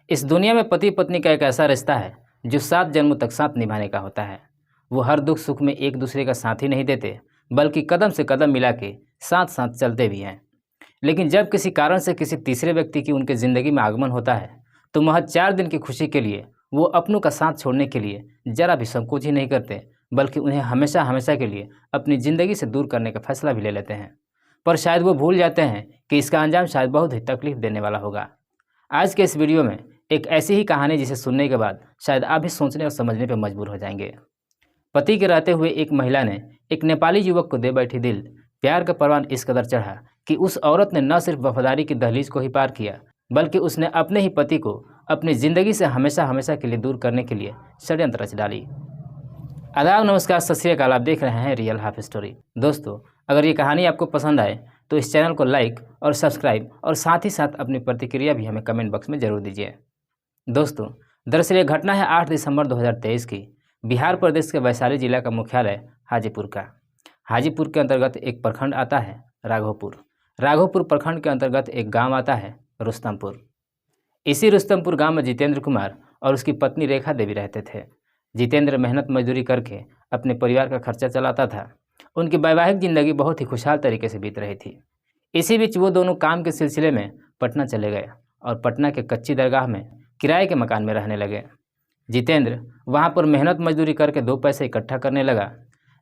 इस दुनिया में पति पत्नी का एक ऐसा रिश्ता है जो 7 जन्मों तक साथ निभाने का होता है। वो हर दुख सुख में एक दूसरे का साथ ही नहीं देते, बल्कि कदम से कदम मिला के साथ साथ चलते भी हैं। लेकिन जब किसी कारण से किसी तीसरे व्यक्ति की उनके ज़िंदगी में आगमन होता है, तो महज 4 दिन की खुशी के लिए वो अपनों का साथ छोड़ने के लिए जरा भी संकोच ही नहीं करते, बल्कि उन्हें हमेशा हमेशा के लिए अपनी ज़िंदगी से दूर करने का फैसला भी ले लेते हैं। पर शायद वो भूल जाते हैं कि इसका अंजाम शायद बहुत ही तकलीफ देने वाला होगा। आज के इस वीडियो में एक ऐसी ही कहानी जिसे सुनने के बाद शायद आप भी सोचने और समझने पर मजबूर हो जाएंगे। पति के रहते हुए एक महिला ने एक नेपाली युवक को दे बैठी दिल। प्यार का परवान इस कदर चढ़ा कि उस औरत ने न सिर्फ वफादारी की दहलीज को ही पार किया, बल्कि उसने अपने ही पति को अपनी ज़िंदगी से हमेशा हमेशा के लिए दूर करने के लिए षड्यंत्र रच डाली। आदाब, नमस्कार, सत श्री अकाल। आप देख रहे हैं रियल हाफ स्टोरी। दोस्तों, अगर ये कहानी आपको पसंद आए तो इस चैनल को लाइक और सब्सक्राइब और साथ ही साथ अपनी प्रतिक्रिया भी हमें कमेंट बॉक्स में ज़रूर दीजिए। दोस्तों, दरअसल ये घटना है 8 दिसंबर 2023 की। बिहार प्रदेश के वैशाली जिला का मुख्यालय हाजीपुर का। हाजीपुर के अंतर्गत एक प्रखंड आता है राघोपुर। राघोपुर प्रखंड के अंतर्गत एक गांव आता है रुस्तमपुर। इसी रुस्तमपुर गांव में जितेंद्र कुमार और उसकी पत्नी रेखा देवी रहते थे। जितेंद्र मेहनत मजदूरी करके अपने परिवार का खर्चा चलाता था। उनकी वैवाहिक ज़िंदगी बहुत ही खुशहाल तरीके से बीत रही थी। इसी बीच वो दोनों काम के सिलसिले में पटना चले गए और पटना के कच्ची दरगाह में किराए के मकान में रहने लगे। जितेंद्र वहाँ पर मेहनत मजदूरी करके 2 पैसे इकट्ठा करने लगा।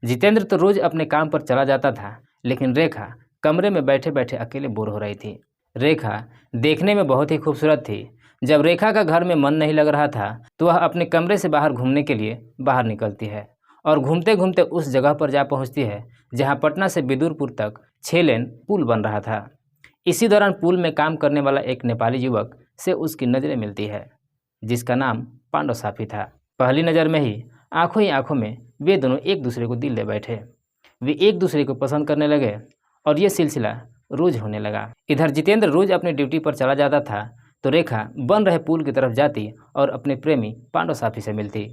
जितेंद्र तो रोज़ अपने काम पर चला जाता था, लेकिन रेखा कमरे में बैठे बैठे अकेले बोर हो रही थी। रेखा देखने में बहुत ही खूबसूरत थी। जब रेखा का घर में मन नहीं लग रहा था तो वह अपने कमरे से बाहर घूमने के लिए बाहर निकलती है और घूमते घूमते उस जगह पर जा पहुंचती है जहां पटना से बिदुरपुर तक 6 लेन पुल बन रहा था। इसी दौरान पुल में काम करने वाला एक नेपाली युवक से उसकी नज़रें मिलती है, जिसका नाम पांडव साफी था। पहली नज़र में ही आंखों में वे दोनों एक दूसरे को दिल दे बैठे। वे एक दूसरे को पसंद करने लगे और ये सिलसिला रोज़ होने लगा। इधर जितेंद्र रोज़ अपनी ड्यूटी पर चला जाता था तो रेखा बन रहे पुल की तरफ जाती और अपने प्रेमी पांडव साफी से मिलती।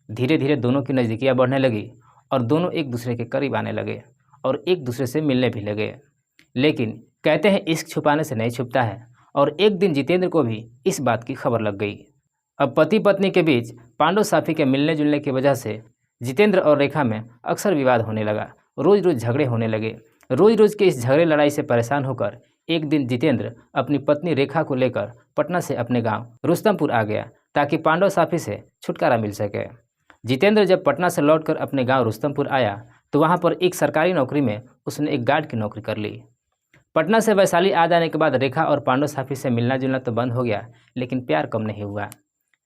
धीरे धीरे दोनों की नज़दीकियाँ बढ़ने लगी और दोनों एक दूसरे के करीब आने लगे और एक दूसरे से मिलने भी लगे। लेकिन कहते हैं इश्क छुपाने से नहीं छुपता है, और एक दिन जितेंद्र को भी इस बात की खबर लग गई। अब पति पत्नी के बीच पांडव साफी के मिलने जुलने की वजह से जितेंद्र और रेखा में अक्सर विवाद होने लगा। रोज़ रोज़ झगड़े होने लगे। रोज़ रोज़ के इस झगड़े लड़ाई से परेशान होकर एक दिन जितेंद्र अपनी पत्नी रेखा को लेकर पटना से अपने गांव रुस्तमपुर आ गया ताकि पांडव साफी से छुटकारा मिल सके। जितेंद्र जब पटना से लौटकर अपने गांव रुस्तमपुर आया तो वहां पर एक सरकारी नौकरी में उसने एक गार्ड की नौकरी कर ली। पटना से वैशाली आ जाने के बाद रेखा और पांडव साफी से मिलना जुलना तो बंद हो गया, लेकिन प्यार कम नहीं हुआ।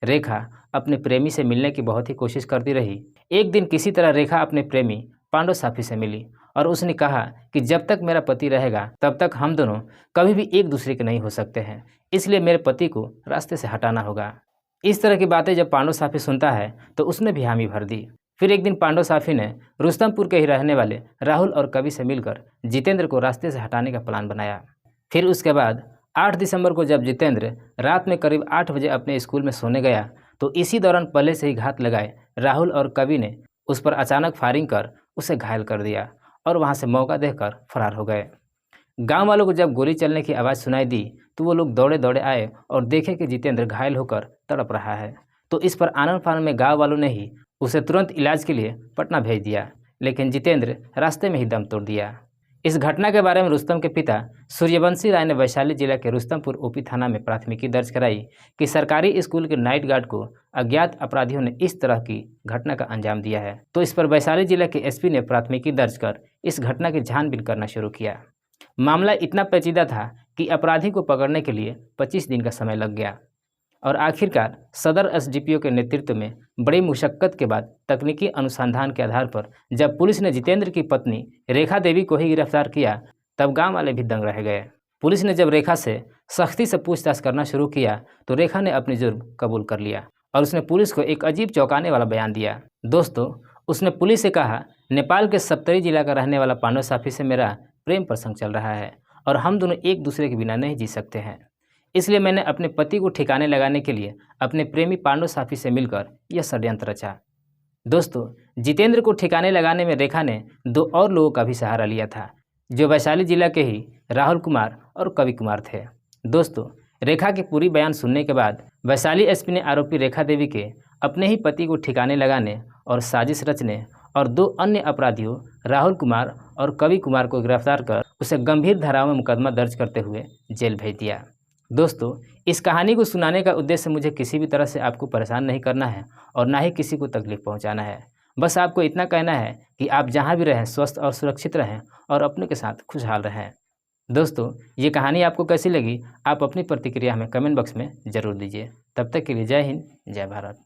रेखा अपने प्रेमी से मिलने की बहुत ही कोशिश करती रही। एक दिन किसी तरह रेखा अपने प्रेमी पांडव साफी से मिली और उसने कहा कि जब तक मेरा पति रहेगा तब तक हम दोनों कभी भी एक दूसरे के नहीं हो सकते हैं, इसलिए मेरे पति को रास्ते से हटाना होगा। इस तरह की बातें जब पांडव साफी सुनता है तो उसने भी हामी भर दी। फिर एक दिन पांडव साफी ने रुस्तमपुर के ही रहने वाले राहुल और कवि से मिलकर जितेंद्र को रास्ते से हटाने का प्लान बनाया। फिर उसके बाद 8 दिसंबर को जब जितेंद्र रात में करीब 8 बजे अपने स्कूल में सोने गया तो इसी दौरान पहले से ही घात लगाए राहुल और कवि ने उस पर अचानक फायरिंग कर उसे घायल कर दिया और वहां से मौका देखकर फरार हो गए। गांव वालों को जब गोली चलने की आवाज़ सुनाई दी तो वो लोग दौड़े दौड़े आए और देखे कि जितेंद्र घायल होकर तड़प रहा है। तो इस पर आनंद फानंद में गांव वालों ने ही उसे तुरंत इलाज के लिए पटना भेज दिया, लेकिन जितेंद्र रास्ते में ही दम तोड़ दिया। इस घटना के बारे में रुस्तम के पिता सूर्यवंशी राय ने वैशाली जिला के रुस्तमपुर ओपी थाना में प्राथमिकी दर्ज कराई कि सरकारी स्कूल के नाइट गार्ड को अज्ञात अपराधियों ने इस तरह की घटना का अंजाम दिया है। तो इस पर वैशाली जिला के एसपी ने प्राथमिकी दर्ज कर इस घटना की छानबीन करना शुरू किया। मामला इतना पेचीदा था कि अपराधी को पकड़ने के लिए 25 दिन का समय लग गया और आखिरकार सदर एसडीपीओ के नेतृत्व में बड़ी मुशक्कत के बाद तकनीकी अनुसंधान के आधार पर जब पुलिस ने जितेंद्र की पत्नी रेखा देवी को ही गिरफ्तार किया तब गांव वाले भी दंग रह गए। पुलिस ने जब रेखा से सख्ती से पूछताछ करना शुरू किया तो रेखा ने अपनी जुर्म कबूल कर लिया और उसने पुलिस को एक अजीब चौंकाने वाला बयान दिया। दोस्तों, उसने पुलिस से कहा, नेपाल के सप्तरी जिला का रहने वाला पांडव साफी से मेरा प्रेम प्रसंग चल रहा है और हम दोनों एक दूसरे के बिना नहीं जी सकते हैं, इसलिए मैंने अपने पति को ठिकाने लगाने के लिए अपने प्रेमी पांडव साफी से मिलकर यह षड्यंत्र रचा। दोस्तों, जितेंद्र को ठिकाने लगाने में रेखा ने 2 और लोगों का भी सहारा लिया था, जो वैशाली जिला के ही राहुल कुमार और कवि कुमार थे। दोस्तों, रेखा की पूरी बयान सुनने के बाद वैशाली एसपी ने आरोपी रेखा देवी के अपने ही पति को ठिकाने लगाने और साजिश रचने और 2 अन्य अपराधियों राहुल कुमार और कवि कुमार को गिरफ्तार कर उसे गंभीर धाराओं में मुकदमा दर्ज करते हुए जेल भेज दिया। दोस्तों, इस कहानी को सुनाने का उद्देश्य मुझे किसी भी तरह से आपको परेशान नहीं करना है और ना ही किसी को तकलीफ पहुंचाना है। बस आपको इतना कहना है कि आप जहां भी रहें स्वस्थ और सुरक्षित रहें और अपने के साथ खुशहाल रहें। दोस्तों, ये कहानी आपको कैसी लगी, आप अपनी प्रतिक्रिया हमें कमेंट बॉक्स में ज़रूर दीजिए। तब तक के लिए जय हिंद, जय भारत।